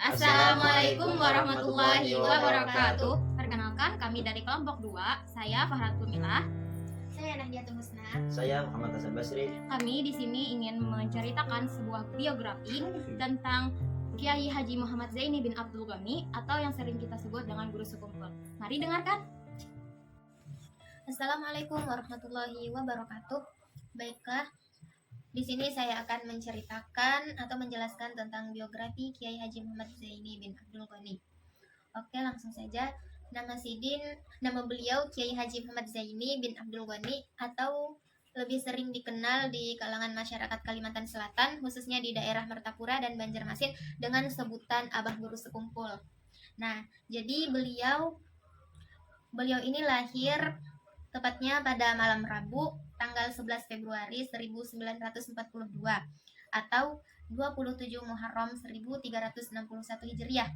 Assalamualaikum warahmatullahi wabarakatuh. Perkenalkan, kami dari kelompok 2. Saya Fahratul Milah. Saya Nahdiatul Husna. Saya Muhammad Hasan Basri. Kami di sini ingin menceritakan sebuah biografi tentang Kiai Haji Muhammad Zaini bin Abdul Ghani atau yang sering kita sebut dengan Guru Sekumpul. Mari dengarkan. Assalamualaikum warahmatullahi wabarakatuh. Baiklah, di sini saya akan menceritakan atau menjelaskan tentang biografi Kiai Haji Muhammad Zaini bin Abdul Ghani. Oke, langsung saja. Nama beliau Kiai Haji Muhammad Zaini bin Abdul Ghani atau lebih sering dikenal di kalangan masyarakat Kalimantan Selatan, khususnya di daerah Martapura dan Banjarmasin dengan sebutan Abah Guru Sekumpul. Nah, jadi beliau ini lahir tepatnya pada malam Rabu tanggal 11 Februari 1942 atau 27 Muharram 1361 Hijriah.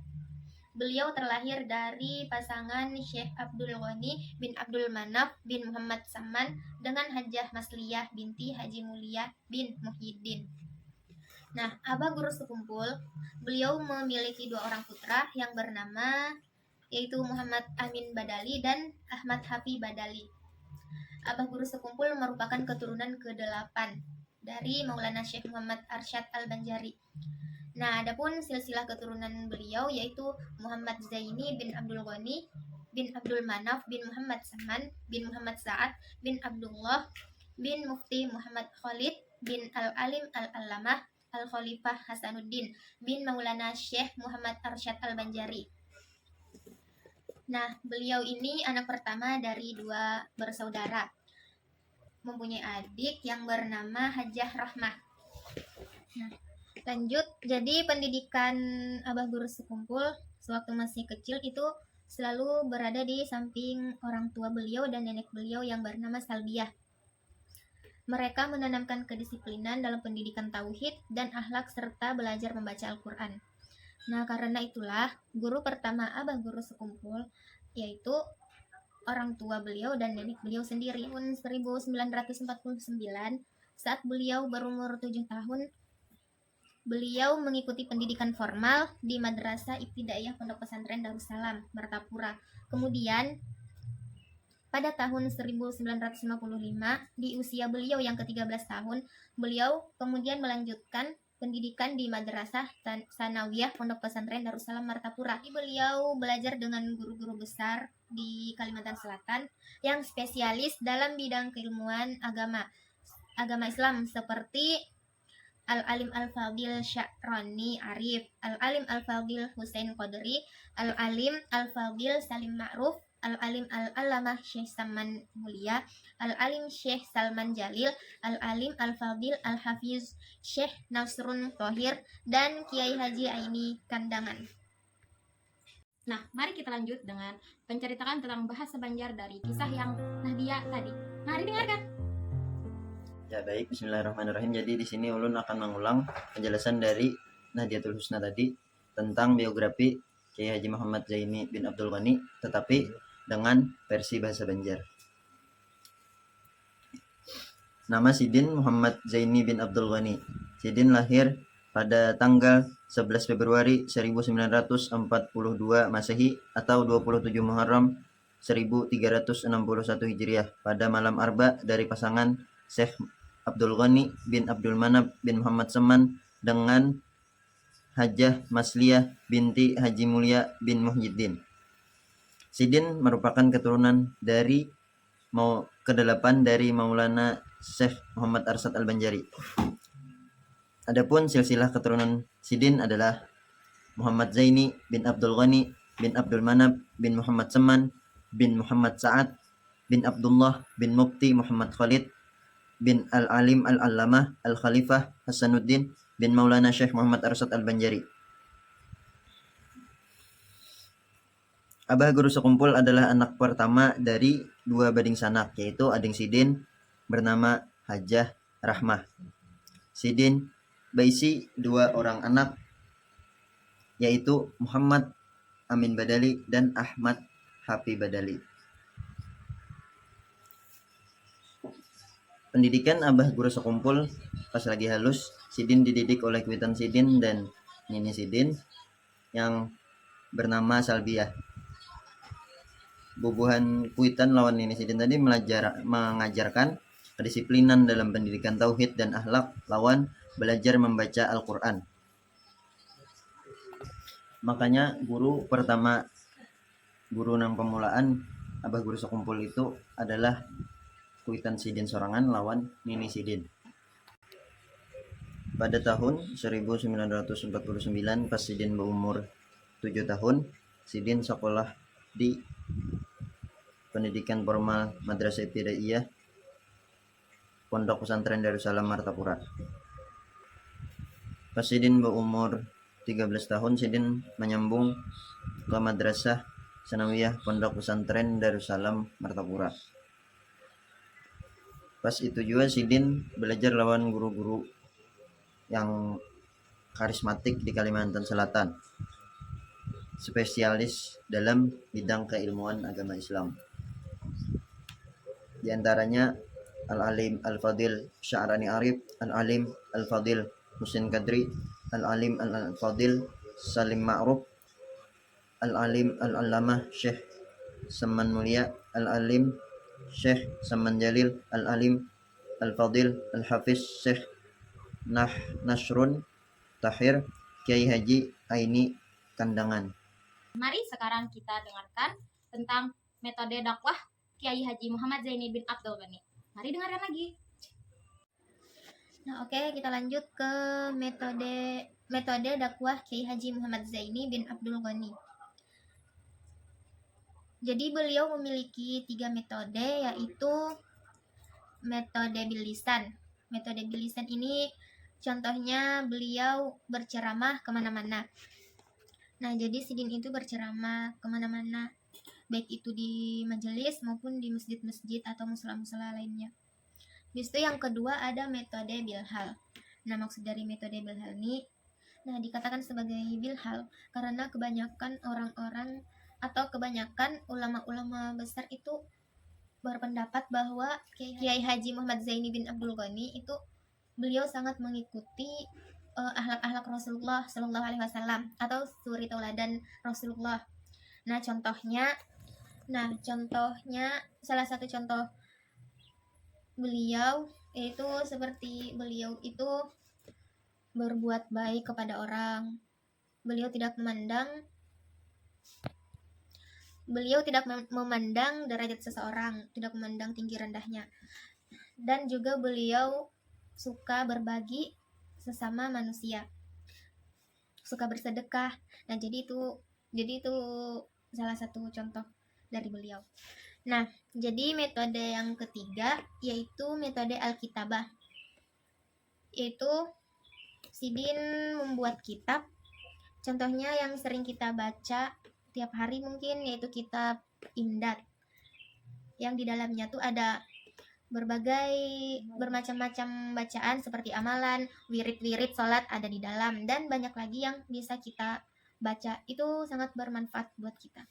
Beliau terlahir dari pasangan Syekh Abdul Ghani bin Abdul Manaf bin Muhammad Saman dengan Hajah Masliyah binti Haji Mulia bin Muhyiddin. Nah, Abah Guru Sekumpul, beliau memiliki 2 orang putra yang bernama yaitu Muhammad Amin Badali dan Ahmad Hafi Badali. Abah Guru Sekumpul merupakan keturunan ke-8 dari Maulana Syekh Muhammad Arsyad Al-Banjari. Nah, adapun silsilah keturunan beliau yaitu Muhammad Zaini bin Abdul Ghani bin Abdul Manaf bin Muhammad Saman bin Muhammad Sa'ad bin Abdullah bin Mufti Muhammad Khalid bin Al-Alim Al-Allamah Al-Khalifah Hasanuddin bin Maulana Syekh Muhammad Arsyad Al-Banjari. Nah, beliau ini anak pertama dari 2 bersaudara. Mempunyai adik yang bernama Hajah Rahmah. Nah, lanjut. Jadi pendidikan Abah Guru Sekumpul sewaktu masih kecil itu selalu berada di samping orang tua beliau dan nenek beliau yang bernama Salbiah. Mereka menanamkan kedisiplinan dalam pendidikan tauhid dan akhlak serta belajar membaca Al-Quran. Nah, karena itulah guru pertama Abah Guru Sekumpul yaitu orang tua beliau dan nenek beliau sendiri. Tahun 1949 saat beliau berumur 7 tahun, beliau mengikuti pendidikan formal di Madrasah Ibtidaiyah Pondok Pesantren Darussalam, Martapura. Kemudian pada tahun 1955 di usia beliau yang ke-13 tahun, beliau kemudian melanjutkan pendidikan di Madrasah Sanawiyah Pondok Pesantren Darussalam Martapura. Beliau belajar dengan guru-guru besar di Kalimantan Selatan yang spesialis dalam bidang keilmuan agama Islam seperti Al-Alim Al-Fadil Sya'rani Arif, Al-Alim Al-Fadil Husain Qadri, Al-Alim Al-Fadil Salim Ma'ruf, Al-Alim Al-Allamah Syekh Saman Mulia, Al-Alim Syekh Salman Jalil, Al-Alim Al-Fadil Al-Hafiz Syekh Nasrun Thohir, dan Kiai Haji Aini Kandangan. Nah, mari kita lanjut dengan penceritaan tentang bahasa Banjar dari kisah yang Nahdia tadi. Mari dengarkan. Ya baik, bismillahirrahmanirrahim. Jadi di sini ulun akan mengulang penjelasan dari Nahdiatul Husna tadi tentang biografi Kiai Haji Muhammad Zaini bin Abdul Ghani, tetapi dengan versi bahasa Banjar. Nama Sidin Muhammad Zaini bin Abdul Ghani. Sidin lahir pada tanggal 11 Februari 1942 Masehi atau 27 Muharram 1361 Hijriah pada malam Arba dari pasangan Syekh Abdul Ghani bin Abdul Manab bin Muhammad Saman dengan Hajah Masliyah binti Haji Mulia bin Muhyiddin. Sidin merupakan keturunan dari ke-8 dari Maulana Syekh Muhammad Arsyad Al-Banjari. Adapun silsilah keturunan Sidin adalah Muhammad Zaini bin Abdul Ghani bin Abdul Manab bin Muhammad Saman bin Muhammad Sa'ad bin Abdullah bin Mufti Muhammad Khalid bin Al-Alim Al-Allamah Al-Khalifah Hasanuddin bin Maulana Syekh Muhammad Arsyad Al-Banjari. Abah Guru Sekumpul adalah anak pertama dari 2 bading sanak, yaitu ading Sidin bernama Hajah Rahmah. Sidin berisi 2 orang anak, yaitu Muhammad Amin Badali dan Ahmad Hafi Badali. Pendidikan Abah Guru Sekumpul pas lagi halus, Sidin dididik oleh Kwitan Sidin dan Nini Sidin. yang bernama Salbiyah. Bubuhan Kuitan lawan Nini Sidin tadi mengajarkan kedisiplinan dalam pendidikan tauhid dan akhlak lawan belajar membaca Al-Quran. Makanya guru pertama, guru nang pemulaan Abah Guru Sekumpul itu adalah Kuitan Sidin sorangan lawan Nini Sidin. Pada tahun 1949 pas Sidin berumur 7 tahun, Sidin sekolah di pendidikan formal Madrasah Ibtidaiyah Pondok Pesantren Darussalam Martapura. Pas Sidin berumur 13 tahun, Sidin menyambung ke Madrasah Sanawiyah Pondok Pesantren Darussalam Martapura. Pas itu juga Sidin belajar lawan guru-guru yang karismatik di Kalimantan Selatan, spesialis dalam bidang keilmuan agama Islam. Di antaranya Al-Alim Al-Fadil Sya'rani Arif, Al-Alim Al-Fadil Husin Kadri, Al-Alim Al-Fadil Salim Ma'ruf, Al-Alim Al-Allamah Syekh Saman Mulia, Al-Alim Syekh Saman Jalil, Al-Alim Al-Fadil Al-Hafiz Syekh Nasrun Tahir, Kiai Haji Aini Kandangan. Mari sekarang kita dengarkan tentang metode dakwah Kiai Haji Muhammad Zaini bin Abdul Ghani. Mari dengarkan lagi. Nah, oke, kita lanjut ke metode dakwah Kiai Haji Muhammad Zaini bin Abdul Ghani. Jadi beliau memiliki 3 metode, yaitu metode bilisan. Metode bilisan ini contohnya beliau berceramah kemana-mana. Nah, jadi Sidin itu berceramah kemana-mana, baik itu di majelis maupun di masjid-masjid atau musala-musala lainnya. Habis itu yang kedua ada metode bilhal. Nah, maksud dari metode bilhal ini, dikatakan sebagai bilhal karena kebanyakan orang-orang atau kebanyakan ulama-ulama besar itu berpendapat bahwa Kiai Haji Muhammad Zaini bin Abdul Ghani itu beliau sangat mengikuti akhlak-akhlak Rasulullah Shallallahu Alaihi Wasallam atau suri tauladan Rasulullah. Nah, contohnya salah satu contoh beliau yaitu seperti beliau itu berbuat baik kepada orang. Beliau tidak memandang derajat seseorang, tidak memandang tinggi rendahnya. Dan juga beliau suka berbagi sesama manusia, suka bersedekah. Nah, jadi itu salah satu contoh dari beliau. Nah, jadi metode yang ketiga yaitu metode Alkitabah, yaitu Sidin membuat kitab. Contohnya yang sering kita baca tiap hari mungkin yaitu kitab Imdad, yang di dalamnya tuh ada bermacam-macam bacaan seperti amalan, wirid-wirid, sholat ada di dalam, dan banyak lagi yang bisa kita baca. Itu sangat bermanfaat buat kita.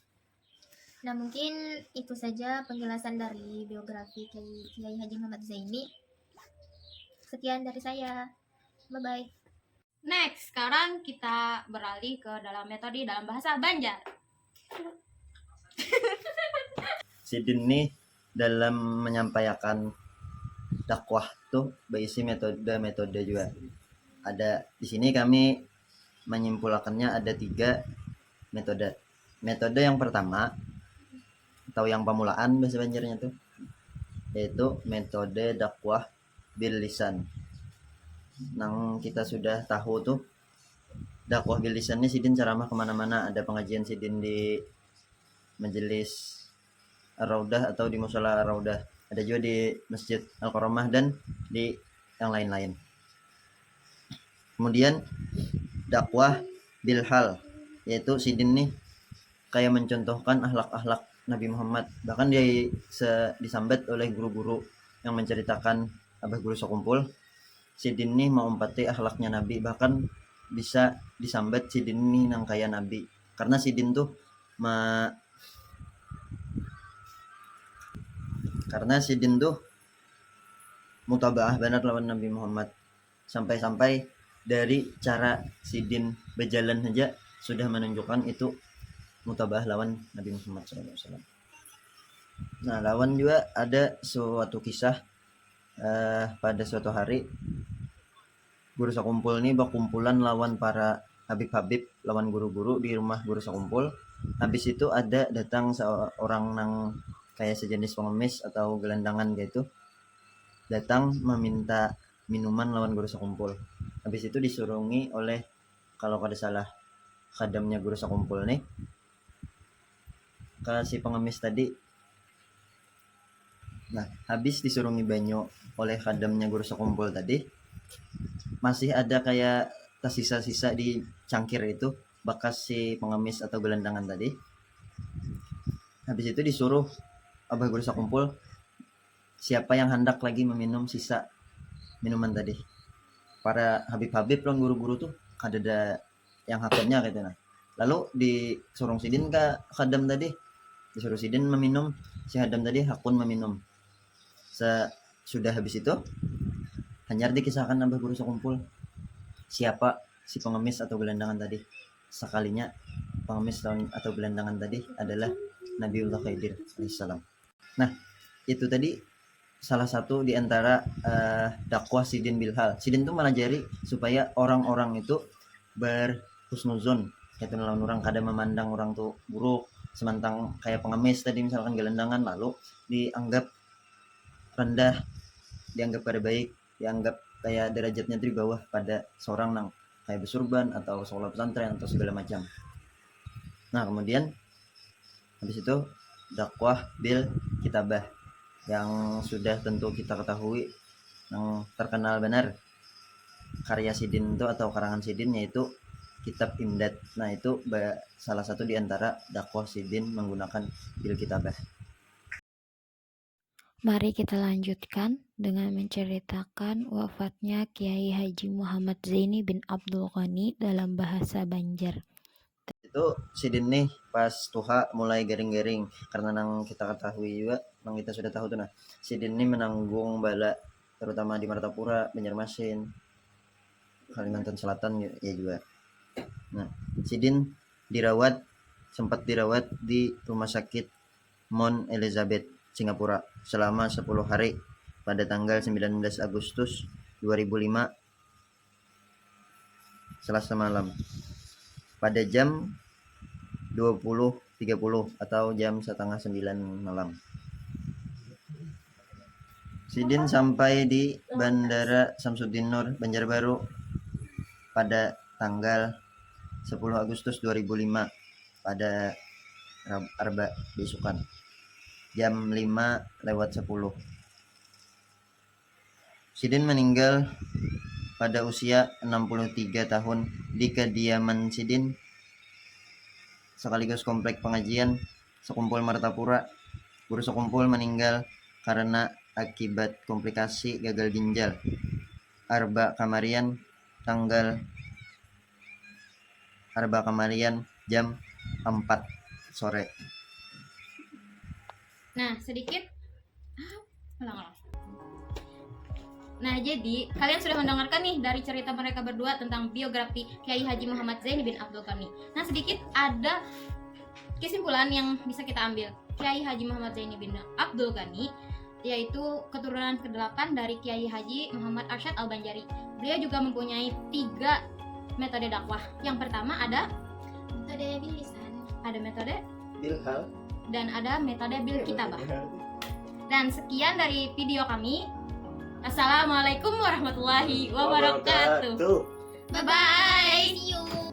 Nah, mungkin itu saja penjelasan dari biografi Kiai Haji Muhammad Zaini. Sekian dari saya. Bye-bye. Next, sekarang kita beralih ke dalam metode dalam bahasa Banjar. Sidin nih dalam menyampaikan dakwah tuh berisi metode juga. Ada di sini kami menyimpulkannya ada 3 metode. Metode yang pertama atau yang pemulaan bahasa Banjarnya tuh yaitu metode dakwah bil lisan. Nang kita sudah tahu tuh dakwah bil lisan ini Sidin ceramah kemana-mana. Ada pengajian Sidin di majelis Ar-Raudah atau di musala Ar-Raudah, ada juga di Masjid Al-Karamah dan di yang lain-lain. Kemudian dakwah bilhal, yaitu Sidin nih kayak mencontohkan akhlak-akhlak Nabi Muhammad. Bahkan dia disambat oleh guru-guru yang menceritakan Abah Guru Sekumpul. Sidin nih mengumpati akhlaknya Nabi, bahkan bisa disambat Sidin nih nang kaya Nabi. Karena Sidin tuh mutabaah banget lawan Nabi Muhammad. Sampai-sampai dari cara Sidin berjalan saja sudah menunjukkan itu mutabah lawan Nabi Muhammad SAW. Nah, lawan juga ada suatu kisah pada suatu hari guru sekumpul ini berkumpulan lawan para habib-habib, lawan guru-guru di rumah guru sekumpul. Habis itu ada datang seorang nang kayak sejenis pengemis atau gelandangan gitu, datang meminta minuman lawan guru sekumpul. Habis itu disurungi oleh, kalau kada salah, khadamnya guru sekumpul nih ke si pengemis tadi. Nah, habis disurungi banyu oleh khadamnya guru sekumpul tadi, masih ada kayak tersisa-sisa di cangkir itu bekas si pengemis atau gelandangan tadi. Habis itu disuruh abah guru sekumpul, siapa yang hendak lagi meminum sisa minuman tadi. Para habib-habib lawan guru-guru tuh kada ada yang haknya gitu. Nah, lalu disuruh sidin ke khadam tadi, disuruh sidin meminum, si khadam tadi hakun meminum. Sudah habis itu hanyar dikisahkan abah guru sekumpul siapa si pengemis atau gelandangan tadi. Sekalinya pengemis atau gelandangan tadi adalah Nabiullah Khidir alaihissalam. Nah, itu tadi salah satu di antara dakwah Sidin Bilhal. Sidin itu melajari supaya orang-orang itu berhusnuzon, yaitu lawan orang kada memandang orang tuh buruk, semantang kayak pengemis tadi misalkan gelandangan lalu dianggap rendah, dianggap kada baik, dianggap kayak derajatnya di bawah pada seorang nang kayak bersurban atau sekolah pesantren atau segala macam. Nah, kemudian habis itu dakwah bil kitabah yang sudah tentu kita ketahui, yang terkenal benar karya Sidin itu atau karangan Sidin, yaitu kitab Imdad. Nah, itu salah satu di antara dakwah Sidin menggunakan bil kitabah. Mari kita lanjutkan dengan menceritakan wafatnya Kiai Haji Muhammad Zaini bin Abdul Ghani dalam bahasa Banjar. Itu Sidin nih pas tuha mulai garing-garing, karena nang kita ketahui juga, nang kita sudah tahu tuh, nah Sidin ini menanggung bala terutama di Martapura, Banjarmasin, Kalimantan Selatan ya juga. Nah, Sidin sempat dirawat di rumah sakit Mount Elizabeth, Singapura selama 10 hari pada tanggal 19 Agustus 2005 Selasa malam pada jam 20.30 atau jam setengah 9 malam. Sidin sampai di Bandara Samsudin Nur, Banjarbaru pada tanggal 10 Agustus 2005 pada Arba besukan jam 5:10. Sidin meninggal pada usia 63 tahun di kediaman Sidin sekaligus komplek pengajian Sekumpul Martapura. Guru Sekumpul meninggal karena akibat komplikasi gagal ginjal. Arba Kamarian jam 4 sore. Nah, sedikit ulang. Nah, jadi kalian sudah mendengarkan nih dari cerita mereka berdua tentang biografi Kiai Haji Muhammad Zaini bin Abdul Ghani. Nah, sedikit ada kesimpulan yang bisa kita ambil. Kiai Haji Muhammad Zaini bin Abdul Ghani yaitu keturunan ke-8 dari Kiai Haji Muhammad Arsyad Al-Banjari. Beliau juga mempunyai 3 metode dakwah. Yang pertama ada Metode bil lisan, ada metode Bilhal dan ada metode bil kitabah. Dan sekian dari video kami. Assalamualaikum warahmatullahi wabarakatuh. wabarakatuh. Bye bye. see you.